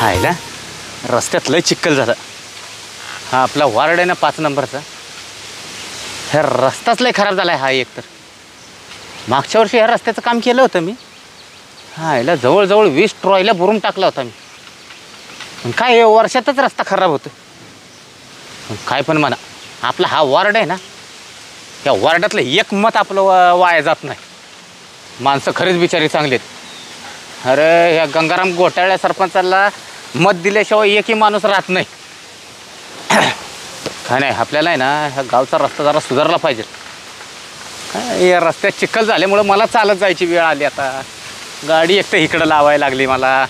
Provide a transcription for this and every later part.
हाय ना रस्त्यात लय चिखल झालं. हा आपला वार्ड आहे ना 5 नंबरचा. ह्या रस्ताच लय खराब झाला आहे. हा एक तर मागच्या वर्षी ह्या रस्त्याचं काम केलं होतं मी. हा याला जवळजवळ 20 ट्रॉयला बुरून टाकला होता मी. पण काय वर्षातच रस्ता खराब होतो. काय पण म्हणा आपला हा वार्ड आहे ना, त्या वार्डातलं एक मत आपलं वाया जात नाही. माणसं खरीच बिचारी चांगली आहेत. अरे ह्या गंगाराम घोटाळ्या सरपंचाला मत दिल्याशिवाय एकही माणूस राहत नाही. काय नाही आपल्याला आहे ना ह्या गावचा रस्ता जरा सुधारला पाहिजे. काय या रस्त्यात चिखल झाल्यामुळं मला चालत जायची वेळ आली. आता गाडी एक तर इकडं लावायला लागली मला.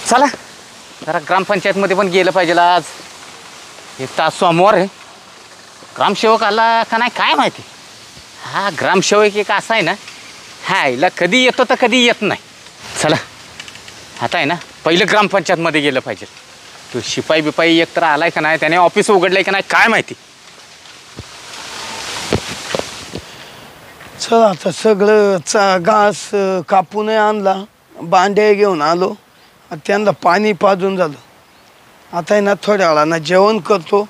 चला जरा ग्रामपंचायतमध्ये पण गेलं पाहिजे आज. एक तास सोमवार आहे. ग्रामसेवक आला का नाही काय माहिती. हा ग्रामसेवक एक असा आहे ना, हा हिला कधी येतो तर कधी येत नाही. चला आता आहे ना पहिलं ग्रामपंचायतमध्ये गेलं पाहिजे. तो शिपाई बिपाई एक तर आलाय का नाही, त्याने ऑफिस उघडलंय का नाही काय माहिती. चल आता सगळं घास कापून आणला, बांड्या घेऊन आलो, त्यांना पाणी पाजून झालं. आता आहे ना थोड्या वेळानं जेवण करतो,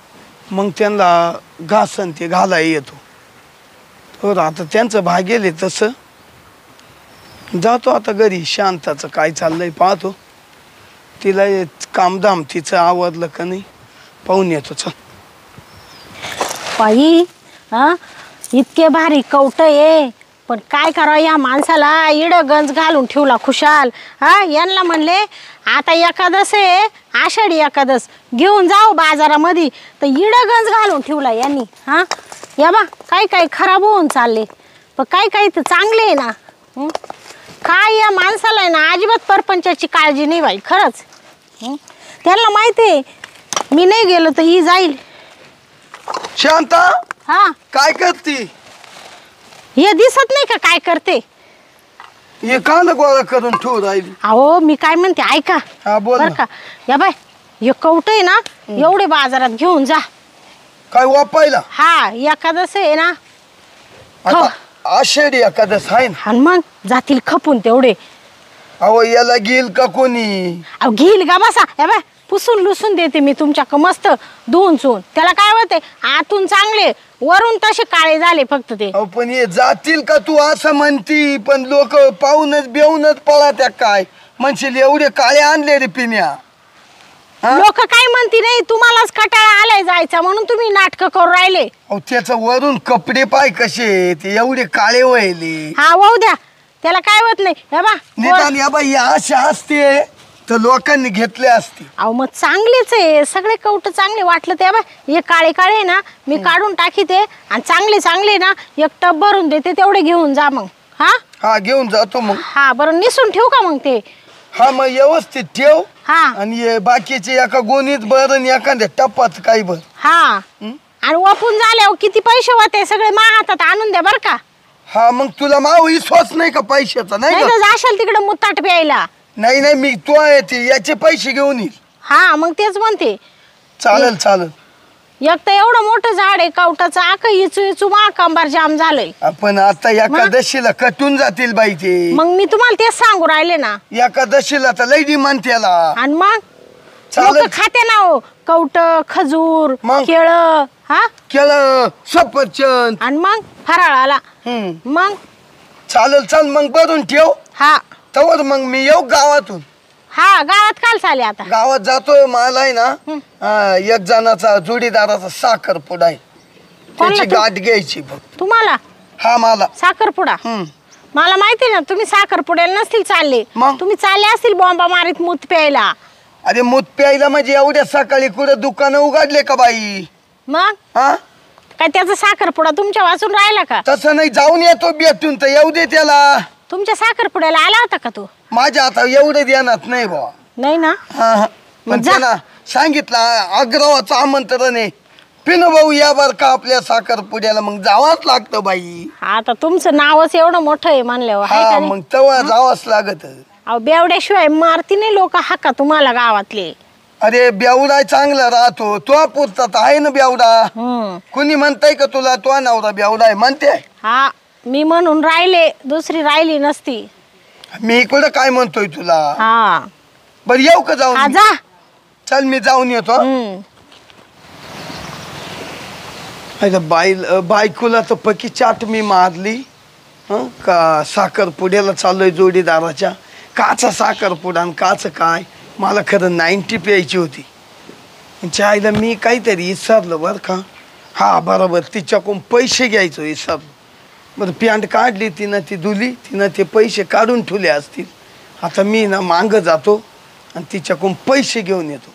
मग त्यांना घास आणि ते घालाय येतो. तर आता त्यांचं भागेल तसं जातो आता घरी. शांताचं काय चाललंय पाहतो. तिला कामधाम तिचं आवडलं का नाही पाहून येतो. चल बाई हा इतके भारी कवट आहे, पण काय करावं या माणसाला. इड गंज घालून ठेवला खुशाल. हा यांना म्हणले आता एकादश आहे, आषाढी एकादश घेऊन जाऊ बाजारामध्ये, तर इड गंज घालून ठेवला यांनी. हा या बा काही काही खराब होऊन चालले, पण काही काही तर चांगले आहे ना. काय या माणसाला आहे ना अजिबात परपंचाची काळजी नाही बाई खरंच. त्यांना माहिती आहे मी नाही गेलो तर ही जाईल. शांता हा काय करती? हे दिसत नाही का काय करते? हे कांदा गोळा करून ठेवू राहिली. अहो मी काय म्हणते ऐका. हा बोल बरं का या बाय हे कवट आहे ना, एवढे बाजारात घेऊन जा. काय वापायला? हा एकादश आहे ना. आता आषाढी एकादश आहे ना. आणि मग जातील खपून तेवढे. अहो याला घेईल का कोणी? अहो घेईल का बसा. या बाय पुसून लुसून देते मी तुमच्या मस्त धुवून चुन. त्याला काय होते आतून चांगले वरून तसे काळे झाले फक्त ते. अहो पण हे जातील का तू असं म्हणती? पण लोक पाहूनच बेवूनच पळा त्या काय म्हणशील एवढे काळे आणले रे पिण्या. लोक काय म्हणती नाही, तुम्हालाच कटाळा आलाय जायचा म्हणून तुम्ही नाटक करू राहिले. अहो त्याचं वरून कपडे पाय कसे ते एवढे काळे व्हायले. हा वाहू द्या त्याला काय होत नाही. हे बा निदान या बाई अशा असते तर लोकांनी घेतले असते. अहो मग चांगलेच आहे सगळे कवट चांगले वाटलं ते. बा हे काळे काळे ना मी काढून टाकीते आणि चांगले चांगले ना एक टब भरून देते, तेवढे घेऊन जा मग. हा हा घेऊन जातो मग. हा बरं निसून ठेवू का मग ते? हा मग व्यवस्थित ठेव. हा आणि हे बाकीचे एका गोणीत भर आणि एखाद्या टप्पात काही भर. हा आणि वापून झाल्यावर किती पैसे होते सगळे मा हातात आणून द्या बर का. हा मग तुला माव विश्वास नाही का पैशाचा? नाही नाही का? तर जाशाल तिकडे मुताट प्यायला. नाही नाही मी तो आहे ते याचे पैसे घेऊन येईल. हा मग तेच म्हणते. चालेल चालेल. एक तर एवढं मोठं झाड आहे कवटाचं, आक इचू इचू मा कंबार जाम झालंय. आपण आता एकादशीला कटून जातील बाई ते. मग मी तुम्हाला तेच सांगू राहिले ना. एकादशीला तर लई डिमांड त्याला. आणि मग चालेल. लोक खाते ना हो कवट खजूर मग? केळ. हा केळं सफरचंद आणि मग फराळाला मग चालेल. चाल मग भरून ठेव. हा तवर मग मी येऊ गावातून. हा गावात काल चाले आता. गावात जातोय. मला आहे ना एक जणाचा जोडीदाराचा साखरपुडा आहे, त्याची गाठ घ्यायची बघ. तुम्हाला हा मला साखरपुडा? मला माहिती ना तुम्ही साखरपुड्याला नसतील चालले. मग? तुम्ही चालले असतील बॉम्बा मारीत मूत प्यायला. अरे मूत प्यायला म्हणजे एवढ्या सकाळी कुठं दुकानं उघडले का बाई? मग हा काय त्याचा साखरपुडा तुमच्या वाचून राहिला का? तसं नाही, जाऊन येतो भेटून तर येऊ दे त्याला. तुमच्या साखरपुड्याला आला होता का तो? माझ्या आता एवढे ध्यानात नाही बा. नाही ना. हा हा पण जा. त्याला सांगितलं अग्रवाचं आमंत्रण आहे, पिनू भाऊ या बर का आपल्या साखरपुड्याला. मग जावाच लागतं बाई. आता तुमचं नावच एवढं मोठं आहे म्हणल्यावर हाय का हा नाही? मग तेव्हा जावंच लागत. अहो बेवड्याशिवाय मारती नाही लोक हाका तुम्हाला गावातले. अरे बेवडा चांगला राहतो तो पुरता आहे ना बेवडा. कुणी म्हणताय का तुला तो नवरा बेवडा आहे म्हणते? हा मी म्हणून राहिले, दुसरी राहिली नसती. मी इकडं काय म्हणतोय तुला? हा बरं येऊ का हा जाऊन जा. चल मी जाऊन येतो बायकोला तर पक्की चाट मी मारली हं का साखरपुड्याला चाललोय जोडीदाराच्या काचा साखरपुडा आणि काचं काय मला खरं 90 प्यायची होती तिच्या आईला मी काहीतरी विसरलं बरं का हा बरोबर तिच्याकडून पैसे घ्यायचो विसरलो बरं पॅन्ट काढली तिनं ती धुली तिनं ते पैसे काढून ठेवले असतील आता मी ना मागं जातो आणि तिच्याकडून पैसे घेऊन येतो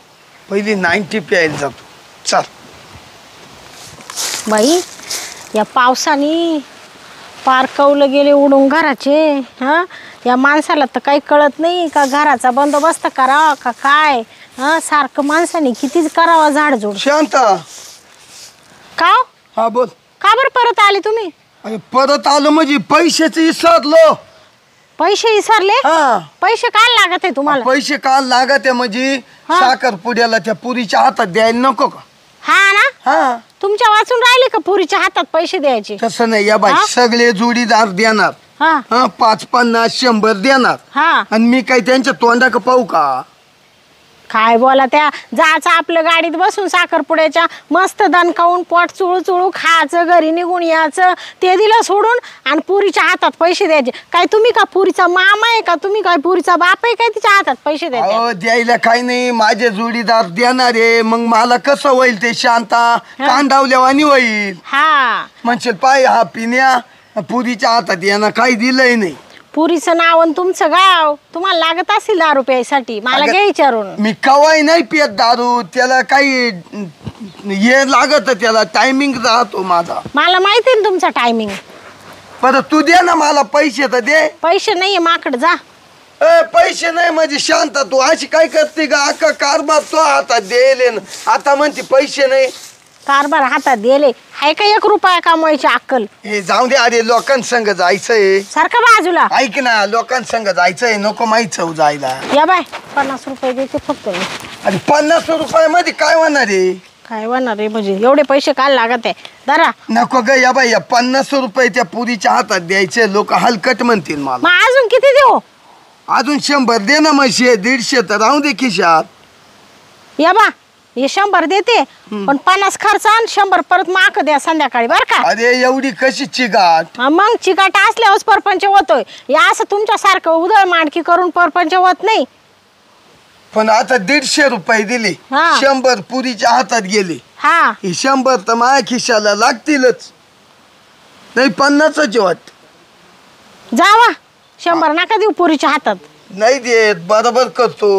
पहिली 90 प्यायला जातो चल बाई या पावसाने पार कौलं गेले उडून घराचे हां या माणसाला तर काही कळत नाही का घराचा बंदोबस्त करावा का काय हां सारखं माणसाने कितीच करावा झाडझूड. शांता का हो? हा बोल का बरं परत आले तुम्ही? अरे परत आलो म्हणजे पैशाचं विसरलो पैसे विसरले? हा पैसे काय लागत आहे तुम्हाला? पैसे काल लागत आहे म्हणजे हा. साखरपुड्याला त्या पुरीच्या हातात द्यायला नको का हा ना हा तुमच्या वाचून राहिले का पुरीच्या हातात पैसे द्यायचे? तसं नाही या बाई हा? सगळे जोडीदार देणार हा हा 5, 50, 100 देणार हा आणि मी काही त्यांच्या तोंडाक पाहू का काय बोला त्या जायचं आपलं गाडीत बसून साखरपुड्याच्या मस्त दणकावून पोट चुळू चुळू खायचं घरी निघून यायचं ते दिलं सोडून आणि पुरीच्या हातात पैसे द्यायचे. काय तुम्ही का पुरीचा मामा आहे का तुम्ही काय पुरीचा बाप आहे काय तिच्या हातात पैसे द्यायचे? अहो द्यायला काही नाही माझे जोडीदार देणार आहे मग मला कसं होईल ते शांता कांडावल्यावानी होईल हा म्हणशील पाय हा पिण्या पुरीच्या हातात यानं काही दिलंय नाही पुरीचं नाव आणि तुमचं गाव तुम्हाला लागत असेल दारू प्यायसाठी मला अगं, घ्या विचारून. मी कवाय नाही पियत दारू त्याला काही हे लागत त्याला टायमिंग राहतो माझा मला माहिती आहे ना तुमचा टायमिंग. परत तू दे ना मला पैसे तर दे पैसे नाहीये माकड जा. पैसे नाही म्हणजे शांत तू अशी काय करते का अख्खा कारभार तो हातात देले आता म्हणते पैसे नाही कारभार हातात दिले हाय का 1 रुपया कमवायची अक्कल? हे जाऊ दे अरे लोकांसंग जायचंय सारखं बाजूला ऐक ना लोकांसंग जायचंय नको माहित चव जायला या बाय 50 रुपये देते फक्त मी. अरे 50 रुपयामध्ये काय होणार आहे काय होणार रे म्हणजे एवढे पैसे काय लागत आहे दरा. नको ग या बाई 50 रुपये त्या पुरीच्या हातात द्यायचे लोक हलकट म्हणतील मला मग अजून किती देऊ? अजून 100 दे ना मग 100-150 तर राहू दे खिशात या बा हे 100 देते पण 50 खर्च आणि 100 परत माक द्या संध्याकाळी बर का. अरे एवढी कशी चिगाट मग चिकाट असल्यावर परपंच होतोय या असं तुमच्यासारखं उधळ मांडकी करून परपंच होत नाही. पण आता 150 रुपये दिले हा. 100 पुरीच्या हातात गेले हा हे 100 तर माझ्या खिशाला लागतीलच नाही 50च वाट जावा 100 नका देऊ पुरीच्या हातात. नाही देत बरोबर करतो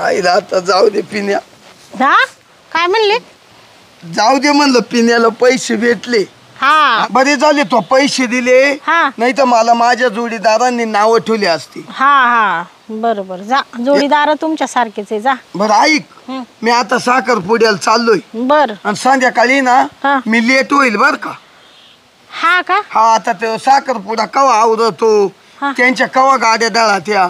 आईला आता जाऊ दे पिण्या हा काय म्हणले? जाऊ दे म्हणलं पिण्याला पैसे भेटले हा बरे झाले तो पैसे दिले हा. नाही तर मला माझ्या जोडीदारांनी नावं ठेवली असती हा हा बरोबर जा जोडीदार तुमच्या सारखेच आहे जा. बरं ऐक मी आता साखरपुड्याला चाललोय बर आणि संध्याकाळी ना हा. मी लेट होईल बर का. हा का हा आता ते साखरपुडा कवा आवरतो हा. त्यांच्या कवा गाड्या दळा त्या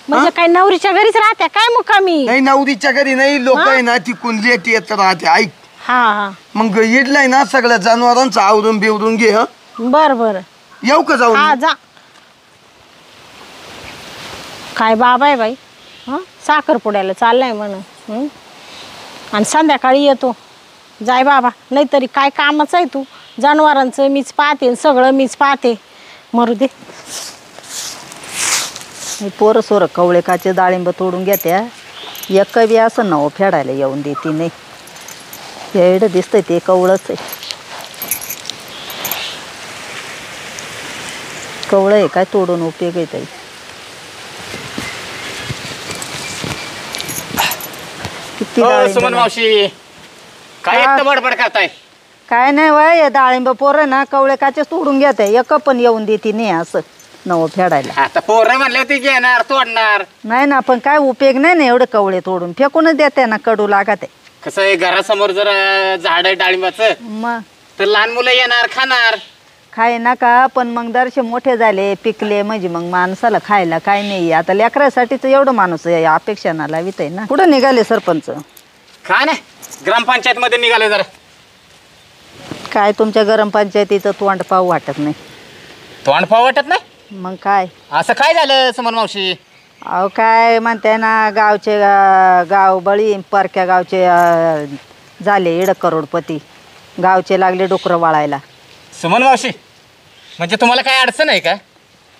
म्हणजे काय नवरीच्या घरीच राहत्या काय मुक्कामी? नाही नवरीच्या घरी नाही लोक हा. आहे ना तिकून लेट येत राहते ऐक हा हा मग इडलाय ना सगळ्या जनावरांचं आवरून बिवरून घे ह बर बर येऊ का हा जाऊन जा. काय बाबा आहे बाई हं साखरपुड्याला चाललाय म्हण आणि संध्याकाळी येतो जाय बाबा नाहीतरी काय कामच आहे तू जनावरांचं मीच पाहते सगळं मीच पाहते मरू दे. पोरं सोरं कवळे काचे डाळिंब तोडून घेत्या एक बी असं नाव फेडायला येऊन देते नाही एवढं दिसतंय ते कवळंच आहे कवळं आहे काय तोडून उपयोग आहे ताई किती डाळिंब सुमन मावशी काय हा. एकटं बडबड करताय? काय नाही वय डाळिंब पोरं ना कवळे काचेच तोडून घेते एक पण येऊन देते नाही असं नवं फेडायला आता पोरं म्हणले ते घेणार तोडणार नाही ना पण काय उपयोग नाही ना एवढे कवळे तोडून फेकूनच देते ना कडू लागत आहे कसं आहे घरासमोर जर झाड आहे डाळिंबाचं मग तर लहान मुलं येणार खाणार. खाय नका पण मग दर्शे मोठे झाले पिकले म्हणजे मग माणसाला खायला काय नाही आता लेकरासाठीच एवढं माणूस अपेक्षा ना लावित आहे ना. कुठं निघाले सरपंच? काय नाही ग्रामपंचायत मध्ये निघाले जरा. काय तुमच्या ग्रामपंचायतीचं तोंड पाहू वाटत नाही. तोंड पाव वाटत नाही मग काय असं काय झालं सुमन मावशी? अहो काय म्हणते ना गावचे गाव बळी परक्या गावचे झाले इड करोडपती. गावचे लागले डुकरं वाळायला. सुमन मावशी, म्हणजे तुम्हाला काय अडचण आहे का?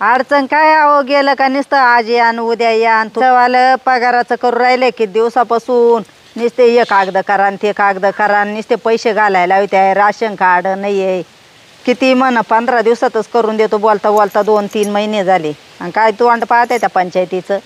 अडचण काय अहो गेलं का नुसतं आज या आणि उद्या या आणि तुझंवालं पगाराचं करू राहिले किती दिवसापासून. नुसते हे कागद करा आणि ते कागद करा आणि नुसते पैसे घालायला होते. राशन कार्ड नाही आहे. किती म्हण 15 दिवसातच करून देतो बोलता बोलता 2-3 महिने झाले. आणि काय तू अंड पाहते त्या पंचायतीचं.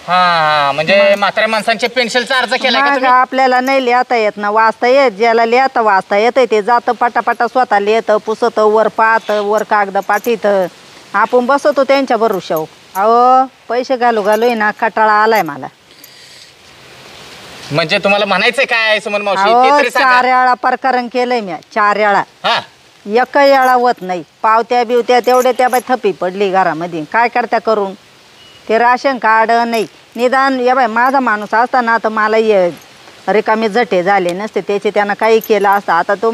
हा म्हणजे म्हाताऱ्या माणसांच्या पेन्शनचा अर्ज केला का मग तुम्ही? आपल्याला नाही लिहिता येत ना वाचता येत. ज्याला लिहिता वाचता येतं ते जातं पटापटा स्वतः लिहितं पुसतं वर पाहतं वर कागद पाठीतं. आपण बसतो त्यांच्या भरोशावर. अहो पैसे घालू घालू ना कटाळा आलाय मला. म्हणजे तुम्हाला म्हणायचंय काय सुमन मावशी ते अहो तरी सांगा. 4 वेळा प्रकरण केलंय मी. 4 वेळा हा एक वेळा होत नाही. पावत्या बिवत्या तेवढ्या त्या बाई थपी पडली घरामध्ये. काय करत्या करून. ते राशन कार्ड नाही निदान या बाई माझा माणूस असताना तर मला ये रिकामी जटे झाले नसते त्याचे. त्यानं काही केलं असतं. आता तो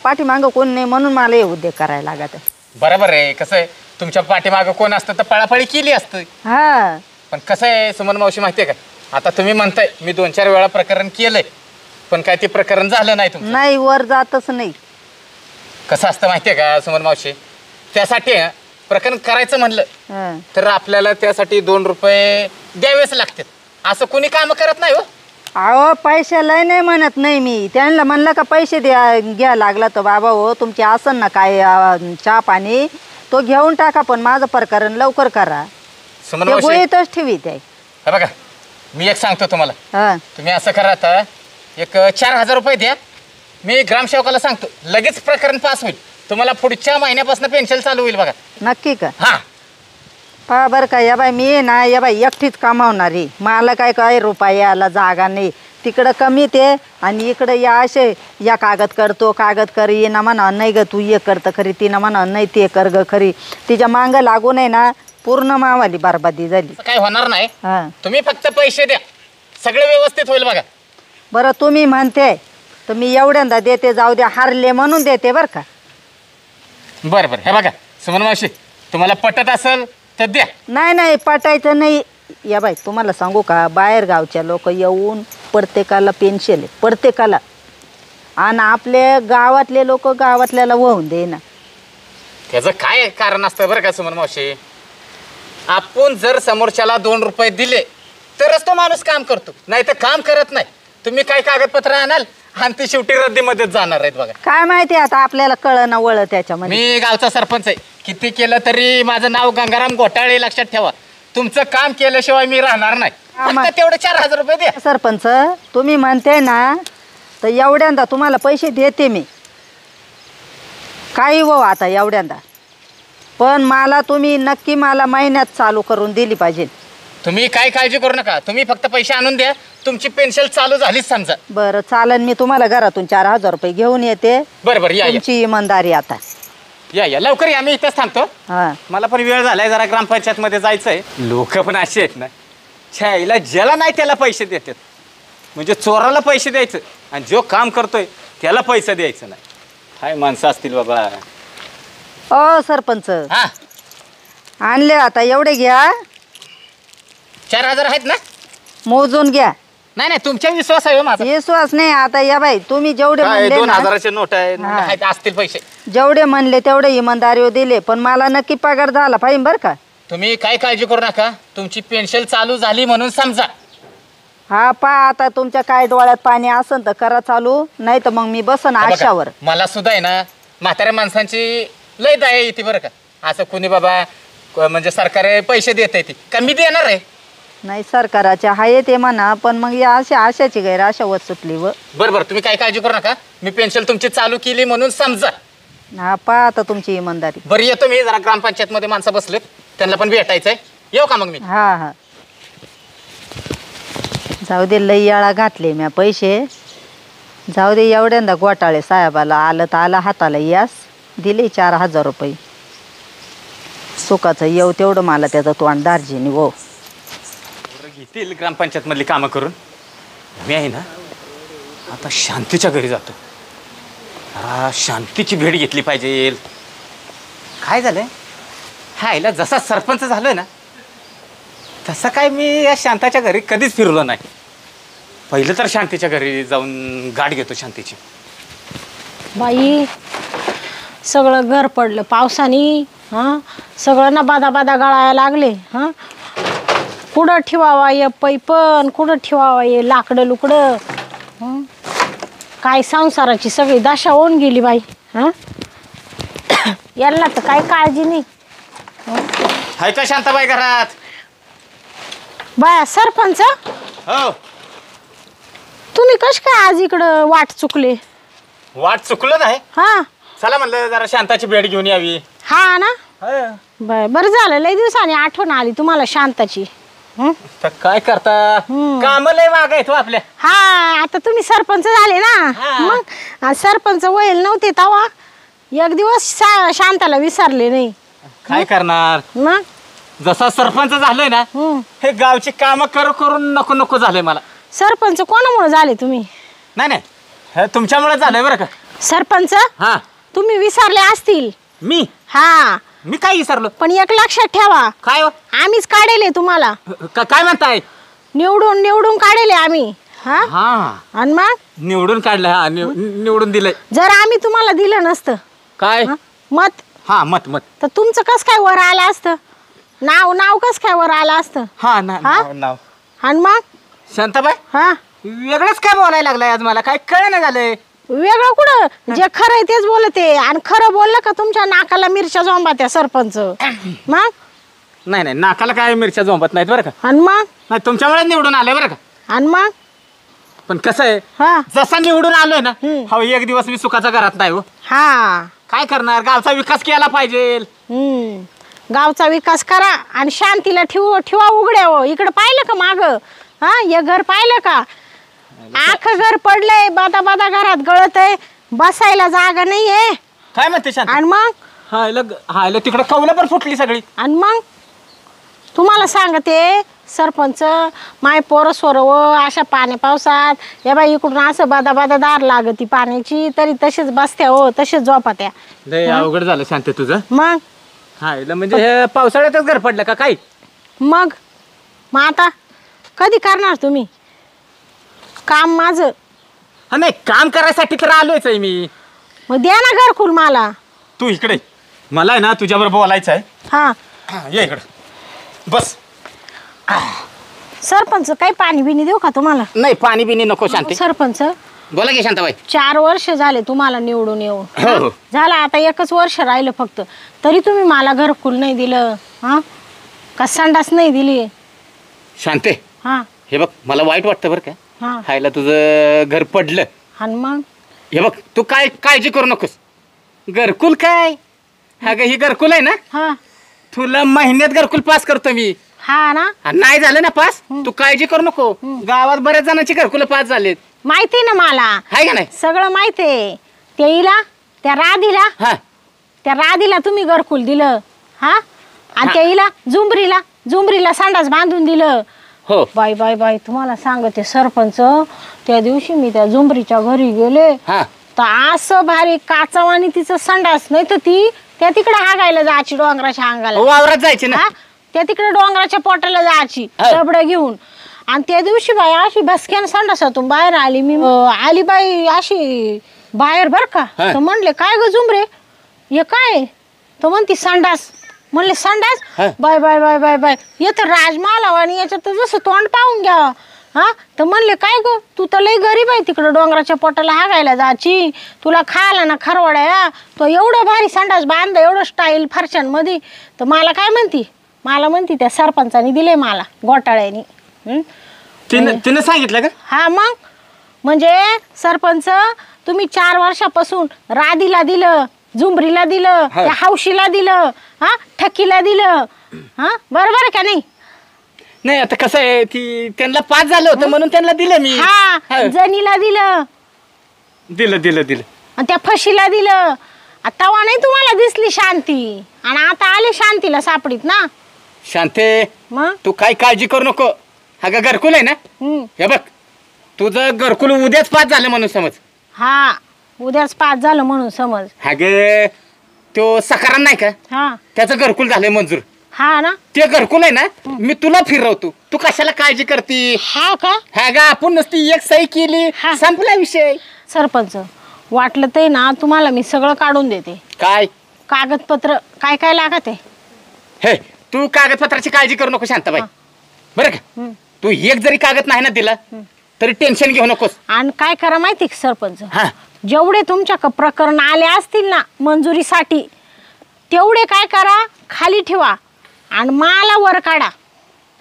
पाठीमागं कोण नाही म्हणून मला हे उद्योग करायला लागत. बरोबर आहे. कसं आहे तुमच्या पाठीमागं कोण असतं तर पळापळी केली असतं. हा पण कसं आहे सुमन मावशी माहितीये का, आता तुम्ही म्हणताय मी 2-4 वेळा प्रकरण केलंय पण काय ते प्रकरण झालं नाही तुमचं. नाही वर जातच नाही. कसं असतं माहितीये का सुमन मावशी, त्यासाठी प्रकरण करायचं म्हणलं हं. तर आपल्याला त्यासाठी 2 रुपये द्यावेच लागतात. असं कोणी काम करत नाही हो. अहो पैशाला नाही म्हणत नाही मी. त्यांना म्हणलं का पैसे घ्या लागला तर बाबा हो तुमची असन ना काय चहा पाणी तो घेऊन टाका पण माझं प्रकरण लवकर करा. सुमन ते मावशी गोळीतच ठेवी ते. हे बघा मी एक सांगतो तुम्हाला, हं. तुम्ही असं करा आता एक 4000 रुपये द्या. मी ग्रामसेवकाला सांगतो लगेच प्रकरण पास होईल. तुम्हाला पुढच्या महिन्यापासून पेन्शन चालू होईल बघा. नक्की का हा पहा बरं का या बाई मी ना या बाई एकटीच कमावणारी. मला काय रुपयाला जागा नाही. तिकडं कमी ते आणि इकडं या असे या कागद करतो कागद कर ये ना म्हणा नाही ग तू ये करतं खरी ती ना म्हणा नाही ते कर ग खरी. तिच्या मागं लागू नये ना पूर्ण मावाली बरबादी झाली. काय होणार नाही. हां तुम्ही फक्त पैसे द्या सगळं व्यवस्थित होईल बघा. बरं तुम्ही म्हणते तर मी एवढ्यांदा देते जाऊ द्या हारले म्हणून देते बरं का. बरं बरं हे बघा सुमन मावशी तुम्हाला पटत असेल तर द्या. नाही नाही पटायचं नाही. या बाई तुम्हाला सांगू का बाहेर गावच्या लोक येऊन प्रत्येकाला पेन्शन आहे प्रत्येकाला. आणि आपले गावातले लोक गावातल्याला वाहून देईना. त्याचं काय कारण असतं बरं का सुमन मावशी, आपण जर समोरच्याला 2 रुपये दिले तरच तो माणूस काम करतो नाही तर काम करत नाही. तुम्ही काय कागदपत्र आणाल आणि ती शेवटी रद्दीमध्येच जाणार आहेत बघा. काय माहिती आता आपल्याला कळ ना वळ त्याच्यामध्ये. मी गावचा सरपंच आहे. किती केलं तरी माझं नाव गंगाराम घोटाळे लक्षात ठेवा. तुमचं काम केल्याशिवाय मी राहणार नाही. फक्त तेवढे 4000 रुपये द्या. सरपंच तुम्ही म्हणते ना तर एवढ्यांदा तुम्हाला पैसे देते मी काही हो आता एवढ्यांदा. पण मला तुम्ही नक्की मला महिन्यात चालू करून दिली पाहिजे. तुम्ही काय काळजी करू नका. तुम्ही फक्त पैसे आणून द्या. तुमची पेन्शन चालू झालीच समजा. बरं चालेल मी तुम्हाला घरातून 4000 रुपये घेऊन येते. बरं बरं या या. तुमची इमानदारी आता. या या लवकर या. मी इथंच थांबतो. हां मला पण वेळ झालाय जरा ग्रामपंचायत मध्ये जायचंय. लोक पण असे आहेत ना छायला ज्याला नाही त्याला पैसे देतात. म्हणजे चोराला पैसे द्यायचं आणि जो काम करतोय त्याला पैसे द्यायचं नाही. काय माणसं असतील बाबा. ओ सरपंच हा आणले आता एवढे घ्या 4000 आहेत ना. मोजून घ्या. नाही नाही तुमच्या विश्वास आहे हो माझा. विश्वास नाही आता या बाई तुम्ही जेवढे काय म्हणले ना 2000चे नोट आहेत असतील पैसे. जेवढे म्हणले तेवढे इमानदारीवर दिले पण मला नक्की पगार झाला पाहिजे बरं का. तुम्ही काय काळजी करू नका. तुमची पेन्शन चालू झाली म्हणून समजा. हा पा आता तुमच्या काय डोळ्यात पाणी असन तर करा चालू नाही तर मग मी बसन हे बघा, आशावर. मला सुद्धा आहे ना म्हाताऱ्या माणसांची लय दया येते बरं का. असं कोणी बाबा म्हणजे सरकार पैसे देत आहे ती कमी देणार आहे. नाही सरकाराच्या हाय ते म्हणा पण मग या अशा आशाची गैर आशा वत सुटली व. बरं बरं तुम्ही काय काळजी करू नका. मी पेन्शन तुमची चालू केली म्हणून समजा. हा पा आता तुमची इमानदारी. बरं येतो मी जरा ग्रामपंचायत मध्ये माणसं बसलेत त्यांना पण भेटायचंय. येऊ का मग मी. हा हा जाऊ दे लई याळा घातले म्या पैसे. जाऊ दे एवढ्यांदा घोटाळे साहेबाला आलं तर आलं हाताला यास दिले 4000 रुपये. सुखाचं येऊ तेवढं मला त्याचं तोंड दार्जिनी हो. घेतील ग्रामपंचायत मधली कामं करून. मी आहे ना आता शांतीच्या घरी जातो. शांतीची भेट घेतली पाहिजे. काय झालंय हा आईला जसा सरपंच झालोय ना तसं काय मी या शांताच्या घरी कधीच फिरलो नाही. पहिलं तर शांतीच्या घरी जाऊन गाठ घेतो शांतीची. बाई सगळं घर पडलं पावसाने. हां सगळं ना बादा बादा गळायला लागले. हां कुठं ठेवावा ये पैपण, कुठं ठेवावा ये लाकडं लुकडं. हं? काय संसाराची सगळी दशा होऊन गेली बाई. हां यांना तर काय काळजी नाही. हाय का शांताबाई घरात? बाया सरपंच हो. तुम्ही कश काय आज इकडं वाट चुकले? वाट चुकलं नाही. हां चला म्हणलं जरा शांताची भेट घेऊन यावी. हा ना बरं झालं, लय दिवसांनी आठवण आली तुम्हाला शांताची. हं? तर काय करता, काम लय माग आहेत हो आपल्या. हा आता तुम्ही सरपंच झाले ना. मग आज सरपंच वयल नव्हते तवा एक दिवस शांताला विसरले नाही. काय करणार, मग जसा सरपंच झालोय ना हे गावची कामं करू करून नको नको झालंय मला. सरपंच कोणामुळे झाले तुम्ही? नाही नाही हे तुमच्यामुळे झालंय बरं का. सरपंच हा तुम्ही विसरले असतील. मी हा काय विसरलो? पण एक लक्षात ठेवा, काय हो? आम्हीच काढेले तुम्हाला. काय म्हणताय? निवडून निवडून काढेले आम्ही. हा हा आणि मग निवडून काढलं. हा निवडून दिलंय. जर आम्ही तुम्हाला दिलं नसतं काय मत, हा मत तर तुमचं कस काय वर आलं असतं? नाव कस काय वर आलं असतं? हा नाव. आणि मग शांताबाई हा वेगळंच काय बोलायला लागलाय आज, मला काय कळलं झालंय. वेगळं कुठं, जे खरं आहे तेच बोलते. आणि खरं बोललं का तुमच्या नाकाला मिरच्या झोंबात्या सरपंच. मग नाही नाकाला काय मिरच्या झोंबत नाहीत बरं का. आणि मग नाही तुमच्यामुळे निवडून आलोय बरं का. आणि मग पण कसं आहे, हा जसा निवडून आलोय ना हा एक दिवस मी सुखाचा घरात नाही हो. हा काय करणार, गावचा विकास केला पाहिजे. गावचा विकास करा आणि शांतीला ठेवा उघड्या. हो इकडे पाहिलं का माग? हा हे घर पाहिलं का? आखं घर पडलंय, बादा बादा घरात गळत आहे, बसायला जागा नाहीये. काय म्हणते शांत? आणि मग हायला तिकडे कौलं पण फुटली सगळी. आणि मग तुम्हाला सांगते सरपंच, माय पोरं सोरव अशा पाण्या पावसात या बाई इकडून असं बादा बादा दार लागती पाण्याची, तरी तसेच बसत्या हो, तसेच झोपात्या. लय अवघड झालं शांत तुझं. मग हायला म्हणजे हे पावसाळ्यातच घर पडलं का काय? मग आता कधी करणार तुम्ही काम माझं? हा नाही काम करायसाठी तर आलोयच आहे मी. मग द्या ना घरकुल मला. तू इकडे, मला आहे ना तुझ्याबरोबर बोलायचं आहे. हा ये इकडे बस. सरपंच काही पाणी बिनी देऊ का तुम्हाला? नाही पाणी बिनी नको शांती. सरपंच बोला की शांताबाई. 4 वर्ष झाले तुम्हाला निवडून येऊन. हो. झाला आता 1च वर्ष राहिलं फक्त, तरी तुम्ही मला घरकुल नाही दिलं. हा का संडास नाही दिली? शांते हा हे बघ मला वाईट वाटतं बरं का. हा हायला तुझं घर पडलं. आणि मग हे बघ तू काय काळजी करू नकोस. घरकुल काय, हा ग ही घरकुल आहे ना, हा तुला महिन्यात घरकुल पास करतो मी. हा ना आणि नाही झालं ना पास, तू काळजी करू नको. गावात बऱ्याच जणांची घरकुल पास झालेत. माहिती ना मला, आहे का नाही? सगळं माहितीये. त्या राधीला तुम्ही घरकुल दिलं. हा आणि त्या झुंबरीला संडास बांधून दिलं. हो बाय बाय बाय तुम्हाला सांगते सरपंच, त्या दिवशी मी त्या झुंबरीच्या घरी गेले हा तर असं भारी काचावानी तिचं संडास, नाही तर ती त्या तिकडे हागायला जायची डोंगराच्या अंगाला. वावरात जायचे ना. त्या तिकडे डोंगराच्या पोटाला जायची डबडं घेऊन. आणि त्या दिवशी बाई अशी भसक्यान संडासातून बाहेर आली. मी आली बाई अशी बाहेर बर का, तर म्हणले काय ग झुंबरे हे काय? तर म्हणती संडास. म्हणले संडास? Bye bye bye bye bye येतं राजमाला आणि याच्यात जसं तोंड पाहून घ्या. हा तर म्हणले काय ग तू तर लई गरीब आहे, तिकडं डोंगराच्या पोटाला हागायला जायची, तुला खायला ना खरवड्या, तो एवढं भारी संडास बांध एवढं स्टाईल फरशांमध्ये. तर मला काय म्हणती त्या सरपंचानी दिले मला घोटाळ्यानी. तिने सांगितलं का? हा मग म्हणजे सरपंच तुम्ही 4 वर्षापासून राधीला दिलं, झुंबरीला दिलं, त्या हौशीला दिलं, हा ठकीला दिलं. हा बरोबर आहे का नाही? नाही आता कसं आहे की त्यांना पास झालं होतं म्हणून त्यांना दिलं मी. हा जनीला दिलं दिलं आणि त्या फशीला दिलं. तवा नाही तुम्हाला दिसली शांती, आणि आता आले शांतीला सापडीत ना. शांते मग तू काय काळजी करू नको. हा ग घरकुल आहे ना, हे बघ तुझं घरकुल उद्याच पास झालं म्हणून समज. हा उद्याच पास झालं म्हणून समज. हा ग तो सकाराम नाही का, हा त्याचं घरकुल झालंय मंजूर. हा ना. ते घरकुल आहे ना मी तुला फिरवतो, तू कशाला काळजी करती? हा का? हा गा, आपण नुसती एक सही केली हा. संपला विषय. सरपंच वाटलं ते ना तुम्हाला मी सगळं काढून देते. काय कागदपत्र काय काय लागत आहे. हे तू कागदपत्राची काळजी करू नको शांताबाई, बरं का? तू एक जरी कागद नाही ना दिला तरी टेन्शन घेऊ नकोस. आणि काय करा माहिती का सरपंच, हा जेवढे तुमच्या प्रकरण आले असतील ना मंजुरीसाठी तेवढे काय करा खाली ठेवा आणि मला वर काढा.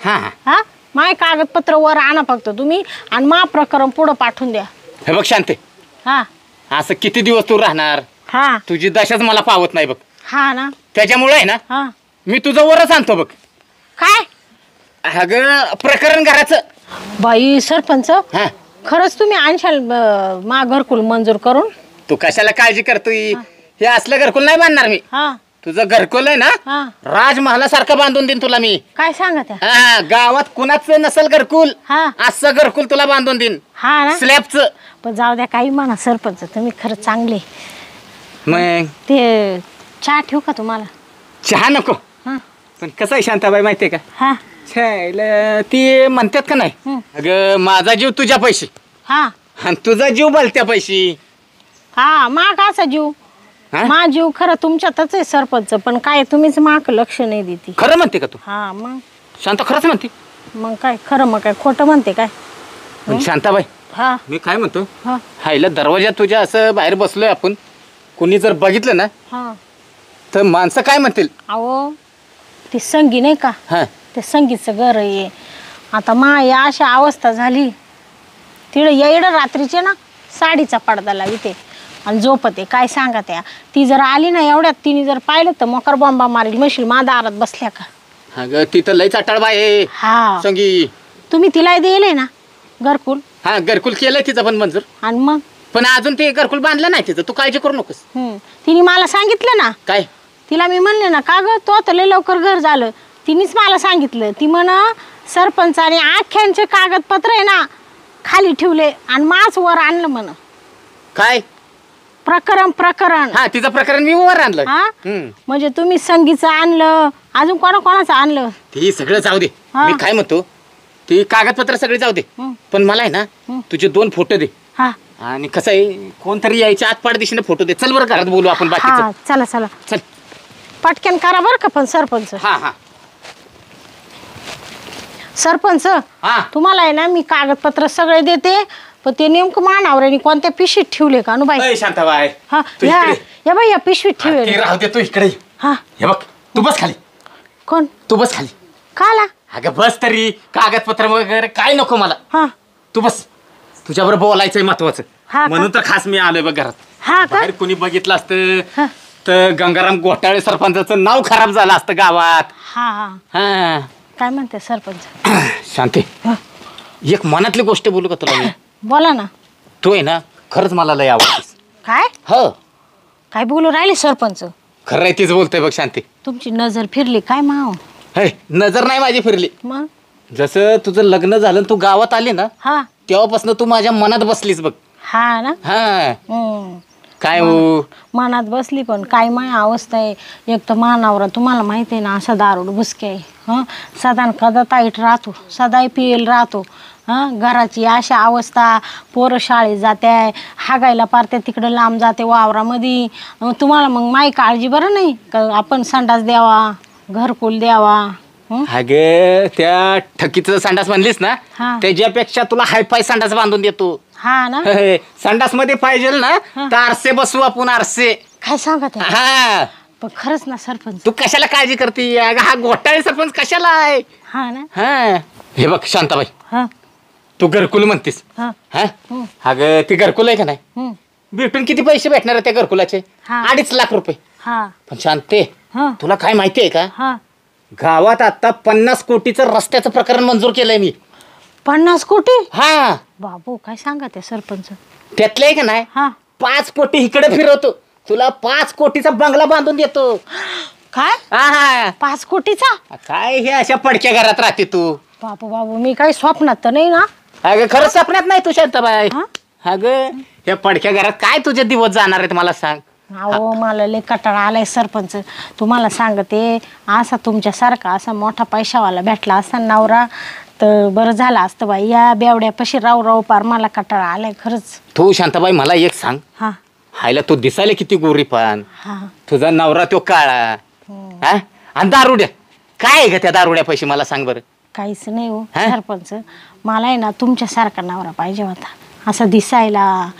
हा हा माय कागदपत्र वर आणा फक्त तुम्ही आणि मा प्रकरण पुढं पाठवून द्या. हे बघ शांते, हा असं किती दिवस तू राहणार? हा तुझी दशाच मला पावत नाही बघ. हा ना. त्याच्यामुळे आहे ना हा मी तुझं वरच आणतो बघ. काय अगं प्रकरण घराचं. बाई सरपंच हा खरंच तुम्ही आणशाल मा घरकुल मंजूर करून? तू कशाला काळजी करतोय? हे असलं घरकुल नाही बांधणार मी. हा तुझं घरकुल आहे ना हा राजमहालासारखं बांधून देईन तुला मी. काय सांगत आहे? हा गावात कुणाचं नसल घरकुल हा असं घरकुल तुला बांधून देईन, हा ना. स्लॅबचं. पण जाऊ द्या काही म्हणा सरपंच, तुम्ही खरंच चांगले. मग ते चहा ठेवू का तुम्हाला? चहा नको, हा पण कसं आहे शांताबाई माहितीये का, हा छायला ती म्हणतात का नाही, अगं माझा जीव तुझ्या पैशी हा आणि तुझा जीव भलत्या पैशी. हा मा कसा जीव? हा? मा जीव खरं तुमच्यातच आहे सरपंच, पण काय तुम्हीच माक लक्ष नाही देती. खरं म्हणते का तू? हा मग शांता खरंच म्हणते? मग काय खरं मग काय खोटं म्हणते काय? पण शांताबाई हा मी काय म्हणतो, हा हायला दरवाजा तुझ्या असं बाहेर बसलोय आपण, कोणी जर बघितलं ना हा तर माणसं काय म्हणतील? अहो ती संगी नाही का, हा ते संगीचं घर आहे. आता मा या अशा अवस्था झाली, तिकडे येडं रात्रीचे ना साडीचा पडदा लाविते आणि झोपते. काय सांगा त्या, ती जर आली ना एवढ्यात तिने जर पाहिलं तर मकर बॉम्बा मारेल म्हणशील मा दारात बसल्या का. अगं तिथं लय चाटाळबाई आहे हा संगी. तुम्ही तिला दिले ना घरकुल, हा घरकुल केलंय तिचं पण मंजूर, आणि मग पण अजून ते घरकुल बांधलं नाही तिचं. तू काळजी करू नकोस. तिने मला सांगितलं ना. काय तिला मी म्हणले ना का ग तो आता लय लवकर घर झालं, तिनेच मला सांगितलं. ती म्हण सरपंचाने आख्यांचे कागदपत्र आहे ना खाली ठेवले आणि माच वर आणलं म्हण. काय प्रकरण हा तिचं प्रकरण मी वर आणलं. हा हम्म. म्हणजे तुम्ही संगीचं आणलं, अजून कोणाचं आणलं? ती सगळं जाऊ दे. हा. मी काय म्हणतो, ती कागदपत्र सगळे जाऊ दे, पण मला आहे ना तुझे 2 फोटो दे. हा आणि कसं आहे कोणतरी यायच्या आत पाडदिशीने फोटो दे. चल बरं घरात बोलू आपण हा बाकीचं. चला चला चल. पटकन करा बरं का. पण सरपंच हा हा सरपंच हा तुम्हाला आहे ना मी कागदपत्र सगळे देते, पण ते नेमकं मानावरांनी कोणत्या पिशवीत ठेवले का बाई? अय शांताबाई हा तू या इकडे. या बाई या पिशवीत ते ठेवले. राहू दे, तू इकडे ये. हा हे बघ तू बस खाली, कोण तू बस खाली. काला? अगं बस तरी, कागदपत्र वगैरे काय नको मला. हा तू बस, तुझ्याबरोबर बोलायचंय महत्वाचं. हा का? म्हणून तर खास मी आलोय बघ घरात. हा का? बाहेर कोणी बघितलं हा. असतं तर गंगाराम घोटाळे सरपंचाचं नाव खराब झालं असतं गावात. हा हा हा काय म्हणते सरपंच? शांती, हा. एक मनातली गोष्ट बोलू का तुला मी? बोला ना. तू आहे ना खरंच मला लय आवडतेस. काय हो काय बोलू राहिले सरपंच? खरं आहे तीच बोलतोय बघ शांती. तुमची नजर फिरली काय माव? हे नजर नाही माझी फिरली. मग जसं तुझं लग्न झालं आणि तू गावात आली ना हा तेव्हापासून तू माझ्या मनात बसलीस बघ. हा ना. हा हम्म. काय हो मनात बसली, पण काय माय अवस्था आहे. एक तर मानावर तुम्हाला माहिती आहे ना असा दारूड बुसके आहे. हं सदा कदा ताईट राहतो, सदाही पियेल राहतो. हं घराची अशा अवस्था, पोरं शाळेत जाते, हागायला पारते तिकडं लांब जाते वावरामध्ये. तुम्हाला मग माई काळजी बरं नाही का आपण संडास द्यावा, घरकुल द्यावा. अगे त्या ठकीचं संडास म्हणलीस ना हा. त्याच्यापेक्षा तुला हायफाय संडास बांधून देतो. हा ना. संडास मध्ये पाहिजे ना तर आरसे बसवू आपण, आरसे. काय सांगत आहे? हा पण खरंच ना सरपंच. तू कशाला काळजी करते? अगं हा घोटाळे सरपंच कशाला आहे? हा ना. हा हे बघ शांताबाई, हा तू घरकुल म्हणतेस. हा हा अगं ती घरकुल आहे का नाही, भेटून किती पैसे भेटणार आहे त्या घरकुलाचे? हा. 2.5 लाख रुपये. हा पण शांते हा तुला काय माहिती आहे का, हा गावात आता 50 कोटीचं रस्त्याचं प्रकरण मंजूर केलंय मी. 50 कोटी? हा बाबू काय सांगत आहे सरपंच? त्यातलं आहे का नाही हा 5 कोटी इकडे फिरवतो, तुला 5 कोटीचा बंगला बांधून देतो. काय हा 5 कोटीचा? काय हे अशा पडक्या घरात राहते तू? बाबू बाबू मी काही स्वप्नात तर नाही ना? अगं खरंच सपन्यात नाही तू शांताबाई. हा? अगं या पडक्या घरात काय तुझे दिवस जाणार आहेत मला सांग. अहो मला लय कटाळा आलाय सरपंच. तुम्हाला सांगते, असा तुमच्यासारखा असा मोठा पैशावाला भेटला असता नवरा तर बरं झालं असतं बाई. या बेवड्यापाशी राव राव पार मला कटाळा आलाय खरंच. तू शांताबाई मला एक सांग, हा हायला तू दिसायला किती गोरी पण, हा तुझा नवरा तो काळा, हा आणि दारुड्या काय आहे ग त्या दारुड्या पैसे मला सांग बरं. काहीच नाही हो हा? सरपंच, मला आहे ना तुमच्यासारखा नवरा पाहिजे होता. असा दिसायला,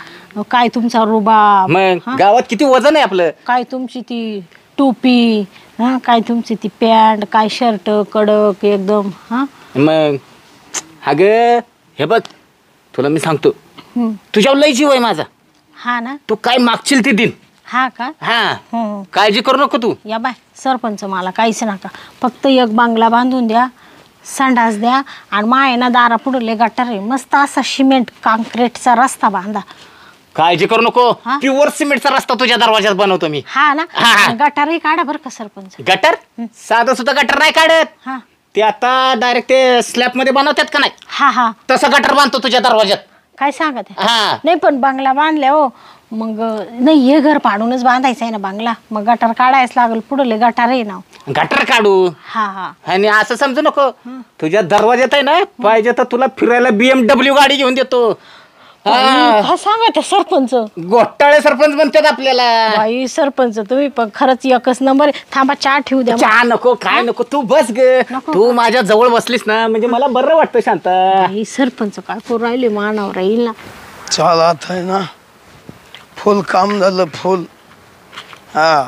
काय तुमचा रुबाब, मग गावात किती वजन आहे आपलं. काय तुमची ती टोपी, हा काय तुमची ती पॅन्ट, काय शर्ट कडक एकदम. हा मग अग हे बघ तुला मी सांगतो, हम्म. तुझ्यावर लय जीव आहे माझा. हा ना. तू काय मागशील ती दिन. हा का. हा हम्म. काळजी करू नको तू. या बाय सरपंच, मला काहीच नका, फक्त एक बांगला बांधून द्या, संडास द्या, आणि माय ना दारा पुढले गटार आहे, मस्त असा सिमेंट काँक्रीटचा रस्ता बांधा. काळजी करू नको, हा? प्युअर सिमेंटचा रस्ता तुझ्या दरवाज्यात बनवतो मी. हा ना. हा. आणि गटारही काढा बरं का सरपंच. गटर साधं सुद्धा गटर नाही काढत, हा ते आता डायरेक्ट ते स्लॅब मध्ये बनवतात का नाही, हा हा तसं गटर बांधतो तुझ्या दरवाज्यात. काय सांगत आहे? हा नाही पण बांगला बांधल्या हो, मग नाही हे घर पाडूनच बांधायचं आहे ना बांगला, मग गटार काढायच लागल, पुढले गटार आहे ना. गटर काढू. हा हा आणि असं समजू नको, तुझ्या दरवाज्यात आहे ना, पाहिजे तर तुला फिरायला BMW गाडी घेऊन देतो. हा. काय सांगत आहे सरपंच? घोटाळे सरपंच म्हणतात आपल्याला. बाई सरपंच तुम्ही पण खरंच एकच नंबर आहे. थांबा चहा ठेवू द्या. चहा नको काय नको, तू बस ग. नको तू माझ्या जवळ बसलीस ना म्हणजे मला बरं वाटतं शांता. बाई सरपंच काय करू राहिले, मानावर राहील ना. चाल आता आहे ना, फुल काम झालं फुल. हा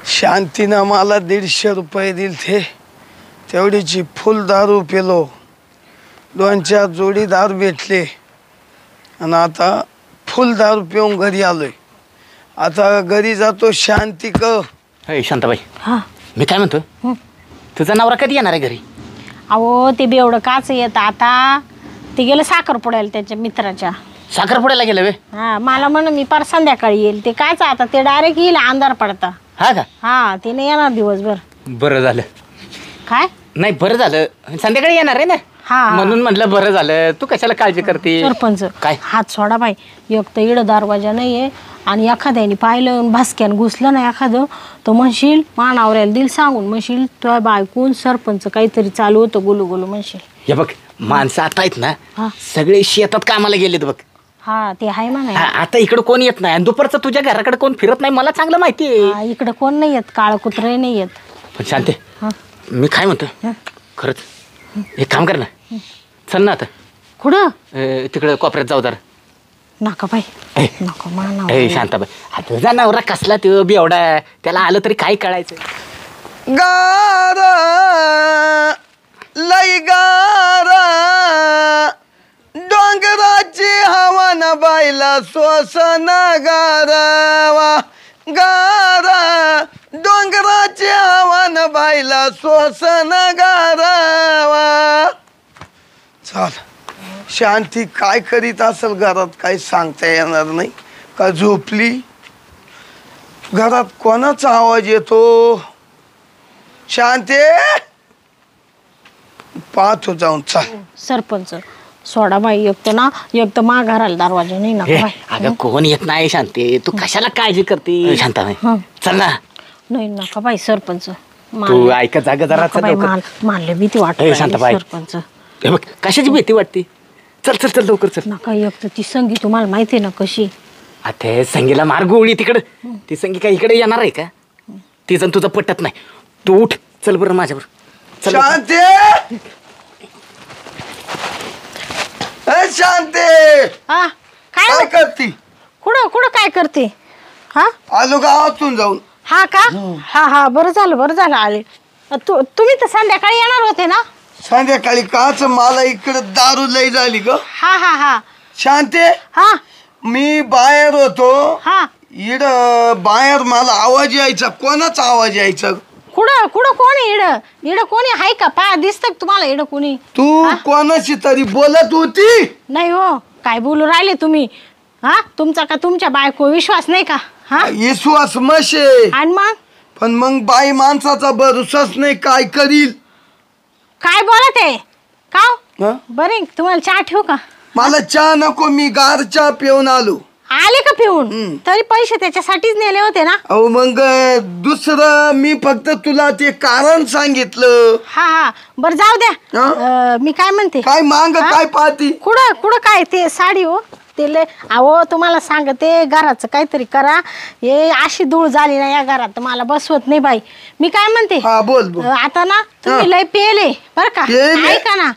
शांतीनं मला 150 रुपये दिले, तेवढीची फुल दारू पेलो, 2-4 जोडी दारू भेटले, आणि आता फुल दारू पिऊन घरी आलोय. आता घरी जातो शांती हे शांताबाई, हा मी काय म्हणतो, हं. तुझा नवरा कधी येणार आहे घरी. अहो ते बेवडं काच येत आता, ते गेलं साखरपुड्याला त्याच्या मित्राच्या. साखरपुड्याला गेलं वे. हा मला म्हण मी पार संध्याकाळी येईल. ते कायच आता ते डायरेक्ट येईल अंधार पडता. हा का. हा ते नाही येणार दिवसभर. बरं झालं. काय नाही बरं झालं, संध्याकाळी येणार आहे ना. हा म्हणून म्हटलं बरं झालं, तू कशाला काळजी करते. सरपंच काय हात सोडा बाई, एक तर इडं दरवाजा नाहीये, आणि एखाद्याने पाहिलं भास्क्यान घुसलं ना एखादं, तर म्हणशील मानावऱ्याला दिल सांगून, म्हणशील तुझ्या बायकून सरपंच काहीतरी चालू होतं गुलू गुलू म्हणशील. हे बघ माणसं आता आहेत ना, हा. सगळे शेतात कामाला गेलेत बघ. हा ते आहे म्हणा. आता इकडे कोण येत नाही, आणि दुपारचं तुझ्या घराकडे कोण फिरत नाही, मला चांगलं माहिती आहे. इकडं कोण नाही येत, काळ कुत्रे नाही येत. पण शांते, हा मी काय म्हणतो, खरंच एक काम कर ना, चल ना आता कुठं तिकडे कोपऱ्यात जाऊ जरा. नका बाई ए. नको मानावर. ए शांताबाई, हा तुझा नवरा कसला तो बेवडा, त्याला आलं तरी काय कळायचं. गारा लई गारा, डोंगराची हवा न बायला सोसन गारावा. गारा डोंगराची हवा न बायला सोसन गारावा. चाल शांती काय करीत असेल घरात, काही सांगता येणार नाही. का झोपली, घरात कोणाचा आवाज येतो. शांती पाहतो जाऊन. चाल सरपंच सोडा बाई, एक तर माघाराला दरवाजा नाही ना हे, बाई. अगं कोण येत नाही शांते, तू कशाला काळजी करते. शांताबाई हं. चल ना. नाही नका बाई सरपंच. तू ऐकत जाग जरा. चल लवकर. मानले भीती ए, वाटत शांताबाई. सरपंच. हे बघ कशाची भीती वाटते. चल चल चल लवकर चल. नका, एक तर ती संगी तुम्हाला माहिती आहे ना कशी. आता संगीला मार गोळी तिकडं. ती संगी काय इकडे येणार आहे का. तिचं तुझं पटत नाही. तू उठ चल बरं माझ्यावर. चल लवकर. शांती ए शांती हा काय काय करती. कुठं कुठं काय करते. हा आलो गावातून जाऊन. हा का. हा हा बरं झालं आले. तुम्ही तर संध्याकाळी येणार होते ना. संध्याकाळी काच मला इकडे दारू लई झाली ग. हा हा हा शांती हा मी बाहेर होतो. हा इड बाहेर मला आवाज यायचा. कोणाचा आवाज यायचा. कुठं कुठं कोणी इड कोणी आहे का. पा दिसत तुम्हाला इड कोणी. तू कोणाशी तरी बोलत होती. नाही हो, काय बोलू राहिले तुम्ही. हा तुमचा का तुमच्या बायको विश्वास नाही का. हा विश्वास मशे. आणि मग पण मग बाई माणसाचा भरोसाच नाही. काय करील. काय बोलत आहे का. हं? बरे तुम्हाला चहा ठेवू का. मला चहा नको. मी गार चहा पिऊन आलो. आले का पिऊन? तरी पैसे त्याच्यासाठीच नेले होते ना. अहो मग दुसरं मी फक्त तुला ते कारण सांगितलं. हा हा बरं जाऊ द्या. मी काय म्हणते, काय मांग काय पाहती? कुठं कुठं काय ते साडी हो ते लय. अहो तुम्हाला सांगते घराचं काहीतरी करा. हे अशी धूळ झाली ना या घरात मला बसवत नाही बाई. मी काय म्हणते, हा बोल बोल. आता ना तुम्ही लय पेले बरं का. पेले? ऐका ना,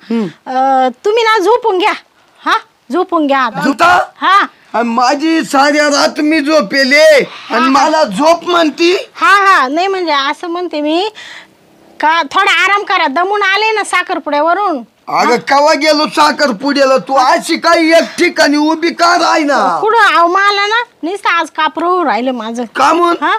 तुम्ही ना झोपून घ्या. हा झोपून घ्या आता. झोपता? हा आणि माझी साऱ्या रात मी झोपेले आणि मला झोप म्हणती. हा हा नाही म्हणजे असं म्हणते मी का थोडा आराम करा. दमून आले ना साखरपुड्यावरून. अगं केव्हा गेलो साखरपुड्याला? तू अशी काही एक ठिकाणी उभी का राही ना? कुठं अहो मला ना नुसतं आज कापरू राहिलं माझं. का म्हणून? हा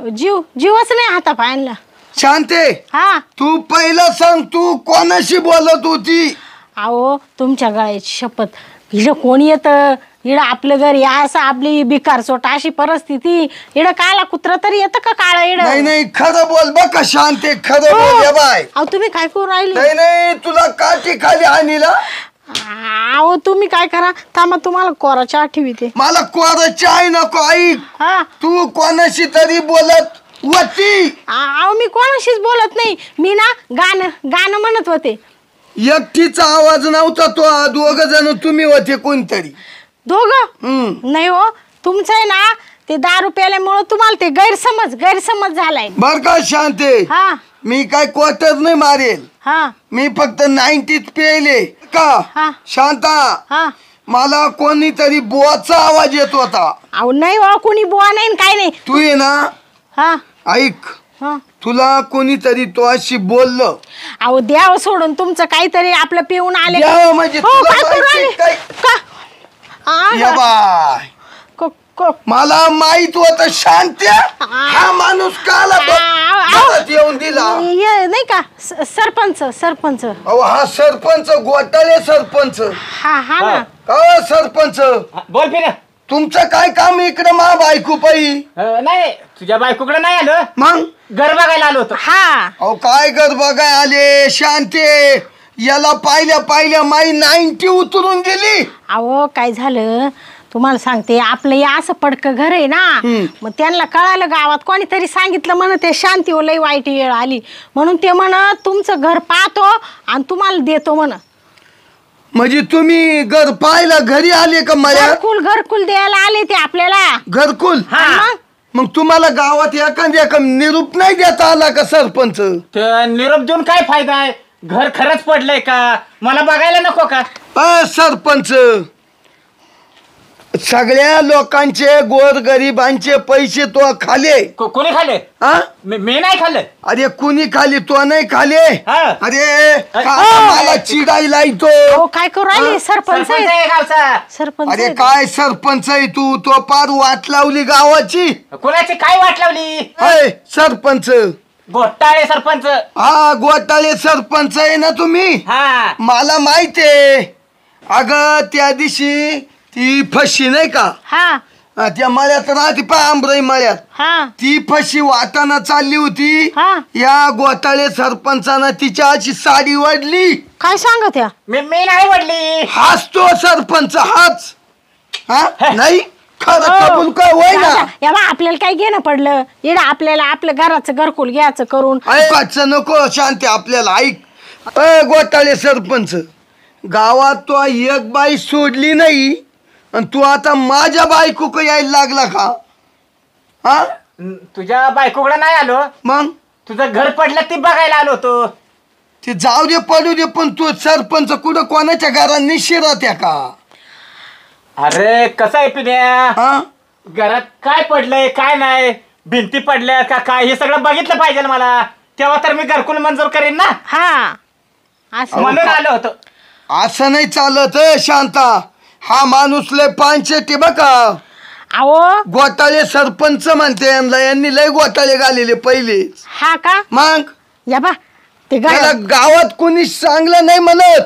जीवच नाही हाता पायांना. शांते हा तू पहिलं सांग, तू कोणाशी बोलत होती? अहो तुमच्या गळ्याची शपथ, हिला कोण येतं इडं आपलं घर या असं आपली बिकार सोटा अशी परिस्थिती. इडं काला कुत्र तरी येतं का काळं इडं? नाही नाही खरं बोल बघ शांते, खरं बोल या बाय. अहो तुम्ही काय करू राहिले? नाही नाही तुला काठी खाली आणीला. अहो तुम्ही काय करा थांबा, तुम्हाला कोरा चहा ठेवीते. मला कोराची आई नको ऐक. हा तू कोणाशी तरी बोलत होती. अहो मी कोणाशीच बोलत नाही. मी ना गाणं म्हणत होते. एकटीचा आवाज नव्हता तो, दोघ जण तुम्ही होते कोणतरी. दोघं नाही हो, तुमचं आहे ना ते दारू प्यायल्यामुळं तुम्हाला ते गैरसमज झालाय. बर का शांते, हा मी काय क्वार्टर नाही मारेल. हा मी फक्त 90s पेले हा. का शांता. हा मला कोणीतरी बुवाचा आवाज येत होता. अहो नाही हो, कोणी बुवा नाही न काय नाही. तू ये ना हा ऐक, हा तुला कोणीतरी तो अशी बोललं. अहो द्याव सोडून तुमचं काहीतरी आपलं पिऊन आले. द्यावं म्हणजे हो, तुला काय करू माहिती राहिले? काय? का? आ, या बाय, मला माहित होत शांत्या हा माणूस काला येऊन दिला. नाही का सरपंच. अहो हा सरपंच घोटाळे सरपंच. हा हा ना. का सरपंच बोल फिर. तुमचं काय काम इकडे मा बायको पायी? नाही तुझ्या बायकोकडे नाही आलो, मग घर बघायला आलो होतो. हा अहो काय घर बघाय आले शांते? याला पाहिल्या माई 90 उतरून गेली. अहो काय झालं तुम्हाला सांगते, आपलं या असं पडकं घर आहे ना. मग त्यांना कळालं गावात, कोणीतरी सांगितलं म्हण ते शांती हो लई वाईट वेळ आली म्हणून ते म्हण तुमचं घर पाहतो आणि तुम्हाला देतो म्हण. म्हणजे तुम्ही घर पाहायला घरी आले का? माझ्या घरकुल द्यायला आले ते आपल्याला. घरकुल? हा. मग तुम्हाला गावात एखाद्या निरूप नाही देता आला का सरपंच? निरोप देऊन काय फायदा आहे? घर खरंच पडलंय का? मला बघायला नको का? सरपंच सगळ्या लोकांचे गोरगरिबांचे पैसे तो खाले. कोणी खाल्ले? मी नाही खाल्लं. अरे कुणी खाली? तो नाही खाले. हा. अरे मला चिडायला येतो. काय करू राहिले? सरपंच आहे गावचा. सरपंच अरे काय सरपंच आहे तू? तो पार वाट लावली गावाची. कोणाची काय वाट लावली? सरपंच घोटाळे सरपंच. हा घोटाळे सरपंच आहे ना तुम्ही? हा मला माहितीये. अगं त्या दिवशी ती फशी नाही का? हा त्या मळ्यात राहते पा आंबराई मळ्यात. हा ती फशी वाटाना चालली होती. हा. या घोटाळे सरपंचानं तिच्या अशी साडी वाढली. काय सांगत या? मी नाही वडली. हाच तो सरपंच हाच. हा नाही खरं कबूल काय होय ना? या बा आपल्याला काय घेणं पडलं इड आपल्याला आपलं घराचं घरकुल घ्यायचं करून. ऐकायचं नको शांती आपल्याला. ऐक घोटाळे सरपंच, गावात तो एक बाई सोडली नाही आणि तू आता माझ्या बायको यायला लागला का? हा तुझ्या बायकोकडे नाही आलो, मग तुझं घर पडलं ती बघायला आलो होतो. ते जाऊ दे पडू दे, पण तू सरपंच कुठं कोणाच्या घरांनी शिरत्या का? अरे कसं आहे पिण्या, हा घरात काय पडलंय काय नाही, भिंती पडल्या का काय हे सगळं बघितलं पाहिजे मला, तेव्हा तर मी घरकुल मंजूर करेन ना. हा असं म्हणून आलो होतो. असं नाही चालत शांता. हा माणूस लय पांचट बघा. अहो घोटाळे सरपंच म्हणते यांना, यांनी लय घोटाळे घालेले पहिले. हा का? मग या बा ते त्याला गावात कोणी चांगलं नाही म्हणत.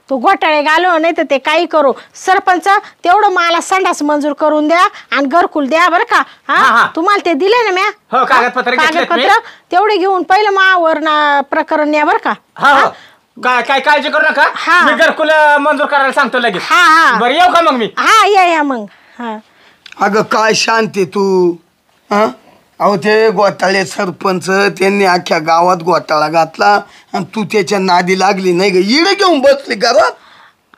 तो घोटाळे घालो नाही तर ते काही करू. सरपंच तेवढं मला संडास मंजूर करून द्या आणि घरकुल द्या बरं का. हा तुम्हाला ते दिले ना म्या. हो कागदपत्र तेवढे घेऊन पहिलं मावर ना प्रकरण न्या बरं का. काय काळजी करू नका. मी घरकुल मंजूर करायला सांगतो लगेच. हा बरं येऊ का मग मी? हा या मग. हा अगं काय शांती तू हा अहो ते घोटाळे सरपंच त्यांनी अख्ख्या गावात घोटाळा घातला आणि तू त्याच्या नादी लागली नाही ग इडे घेऊन बसली घरात.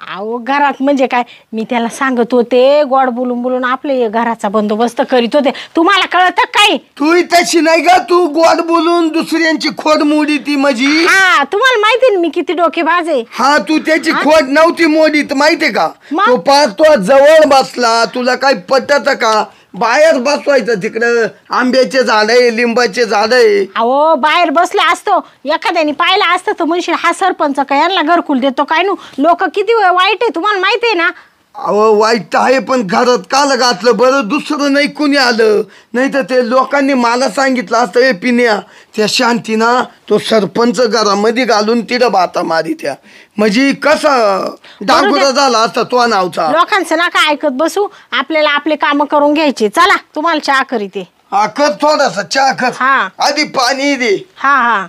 अहो घरात म्हणजे काय मी त्याला सांगत होते गोड बोलून बोलून आपले घराचा बंदोबस्त करीत होते. तुम्हाला कळतं काही? तू तशी नाही का तू गोड बोलून दुसऱ्यांची खोड मोडी ती माझी. हा तुम्हाला माहिती ना मी किती डोकेबाज आहे. हा तू त्याची खोड नव्हती मोडीत माहितीये का. मग? तो पाच तो जवळ बसला तुला काही पटत का. बाहेर बसवायचं तिकडं आंब्याचे झाड आहे लिंबाचे झाड आहे. अहो बाहेर बसला असतो एखाद्याने पाहिला असतं तर म्हणशील हा सरपंच काय यांना घरकुल देतो काय नु. लोक किती वाईट आहे तुम्हाला माहिती आहे ना. अहो वाईट आहे पण घरात काल घातलं बरं दुसरं नाही कुणी आलं नाही तर ते लोकांनी मला सांगितलं असतं हे पिण्या त्या शांतीना तो सरपंच घरामध्ये घालून तिथं बाता मारी त्या म्हणजे कसा डागुरा झाला असता तो नावचा. लोकांचं नका ऐकत बसू आपल्याला आपले काम करून घ्यायचे. चला तुम्हाला चहा करीते. हा कर थोडासा चहा कर हा. आधी पाणी दे. हा हा